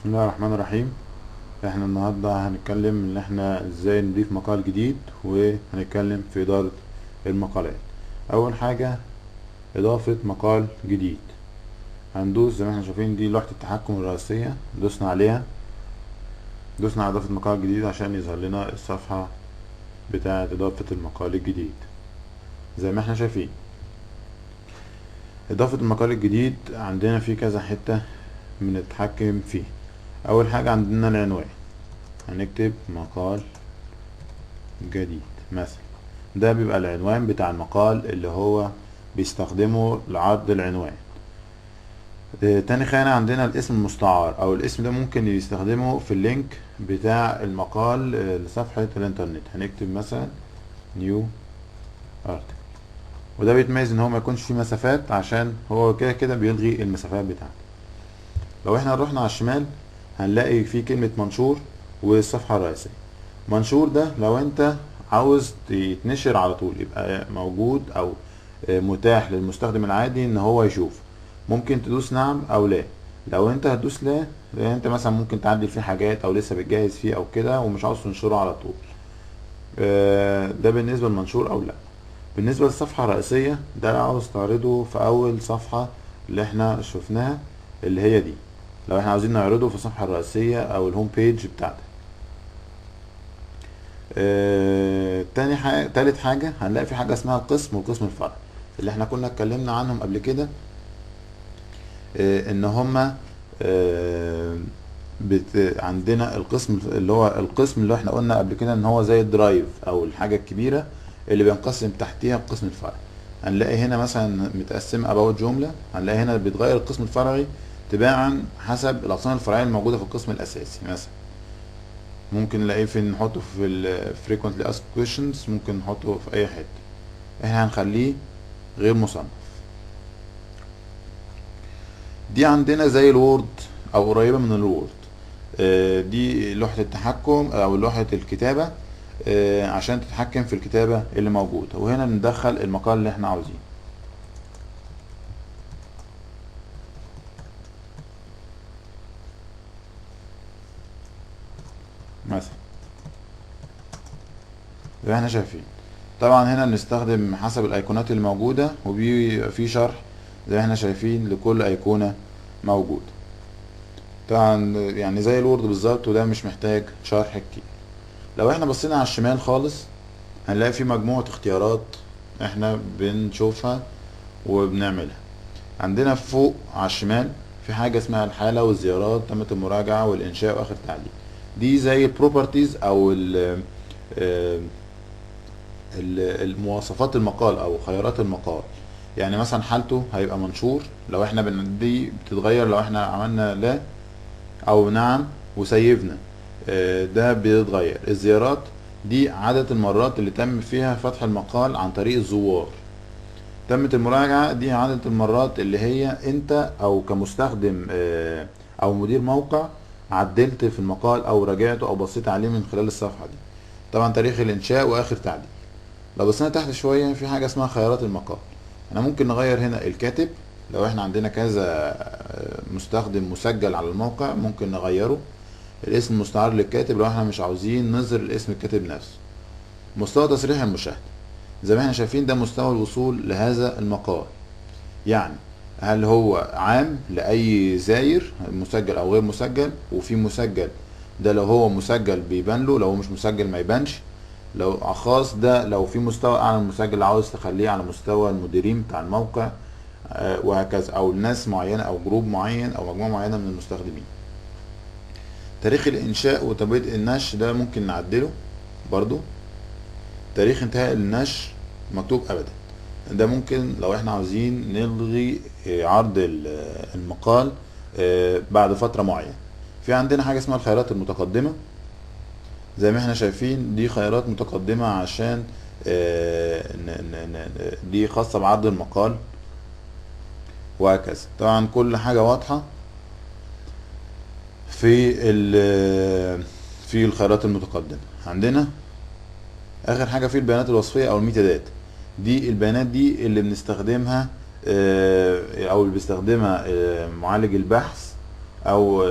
بسم الله الرحمن الرحيم. احنا النهاردة هنتكلم ان احنا ازاي نضيف مقال جديد، وهنتكلم في ادارة المقالات. اول حاجة اضافة مقال جديد. هندوس زي ما احنا شايفين، دي لوحة التحكم الرئيسية، دوسنا عليها، دوسنا على اضافة مقال جديد عشان يظهر لنا الصفحة بتاعة اضافة المقال الجديد. زي ما احنا شايفين اضافة المقال الجديد عندنا في كذا حتة بنتحكم فيه. اول حاجة عندنا العنوان، هنكتب مقال جديد مثلا. ده بيبقى العنوان بتاع المقال اللي هو بيستخدمه لعرض العنوان. تاني خانة عندنا الاسم المستعار، او الاسم ده ممكن يستخدمه في اللينك بتاع المقال لصفحة الانترنت. هنكتب مثلا نيو ارتكل، وده بيتميز ان هو ما يكونش فيه مسافات عشان هو كده كده بيلغي المسافات بتاعته. لو احنا رحنا على الشمال هنلاقي فيه كلمة منشور والصفحة الرئيسية. منشور ده لو انت عاوز يتنشر على طول، يبقى موجود او متاح للمستخدم العادي ان هو يشوف، ممكن تدوس نعم او لا. لو انت هتدوس لا، لان انت مثلا ممكن تعدل فيه حاجات او لسه بتجهز فيه او كده ومش عاوز تنشره على طول. ده بالنسبة للمنشور او لا. بالنسبة للصفحة الرئيسية، ده عاوز تعرضه في اول صفحة اللي احنا شفناها، اللي هي دي. لو احنا عاوزين نعرضه في الصفحة الرئيسية او الهوم بيج بتاعتك. تاني حاجة، تالت حاجة هنلاقي في حاجة اسمها القسم والقسم الفرعي، اللي احنا كنا اتكلمنا عنهم قبل كده. ان هما آه، عندنا القسم اللي هو القسم اللي احنا قلنا قبل كده ان هو زي الدرايف او الحاجة الكبيرة اللي بينقسم تحتيها القسم الفرعي. هنلاقي هنا مثلا متقسم اباوت جملة، هنلاقي هنا بيتغير القسم الفرعي تباعا حسب الاقسام الفرعية الموجودة في القسم الاساسي. مثلا ممكن نلاقيه في نحطه في ال frequently asked questions، ممكن نحطه في اي حتة. احنا هنخليه غير مصنف. دي عندنا زي الوورد او قريبة من الوورد. دي لوحة التحكم او لوحة الكتابة، عشان تتحكم في الكتابة اللي موجودة. وهنا ندخل المقال اللي احنا عاوزينه مثلا، زي ما احنا شايفين. طبعا هنا بنستخدم حسب الايقونات اللي موجودة، وبيبقى في شرح زي ما احنا شايفين لكل ايقونة موجودة. طبعا يعني زي الوورد بالظبط، وده مش محتاج شرح كتير. لو احنا بصينا على الشمال خالص هنلاقي في مجموعة اختيارات احنا بنشوفها وبنعملها. عندنا فوق على الشمال في حاجة اسمها الحالة والزيارات، تمة المراجعة والإنشاء وآخر تعليق. دي زي البروبرتيز أو المواصفات المقال أو خيارات المقال. يعني مثلا حالته هيبقى منشور، لو احنا دي بتتغير لو احنا عملنا لا او نعم وسيفنا، ده بيتغير. الزيارات دي عدد المرات اللي تم فيها فتح المقال عن طريق الزوار. تمت المراجعة دي عدد المرات اللي هي انت او كمستخدم او مدير موقع عدلت في المقال او راجعته او بصيت عليه من خلال الصفحة دي. طبعا تاريخ الانشاء واخر تعديل. لو بصينا تحت شوية في حاجة اسمها خيارات المقال. احنا ممكن نغير هنا الكاتب، لو احنا عندنا كذا مستخدم مسجل على الموقع ممكن نغيره. الاسم المستعار للكاتب لو احنا مش عاوزين نظهر الاسم الكاتب نفسه. مستوى تصريح المشاهدة، زي ما احنا شايفين ده مستوى الوصول لهذا المقال. يعني هل هو عام لأي زاير مسجل أو غير مسجل، وفي مسجل ده لو هو مسجل بيبان له، لو هو مش مسجل ما يبانش. لو خاص ده لو في مستوى أعلى من المسجل عاوز تخليه على مستوى المديرين بتاع الموقع، وهكذا، أو ناس معينة أو جروب معين أو مجموعة معينة من المستخدمين. تاريخ الإنشاء وتبدء النشر ده ممكن نعدله برضو. تاريخ انتهاء النشر مكتوب أبدا، ده ممكن لو احنا عاوزين نلغي عرض المقال بعد فترة معينة. في عندنا حاجة اسمها الخيارات المتقدمة، زي ما احنا شايفين دي خيارات متقدمة عشان دي خاصة بعرض المقال وهكذا. طبعا كل حاجة واضحة في في الخيارات المتقدمة. عندنا اخر حاجة في البيانات الوصفية او الميتا داتا. دي البيانات دي اللي بنستخدمها او اللي بيستخدمها معالج البحث او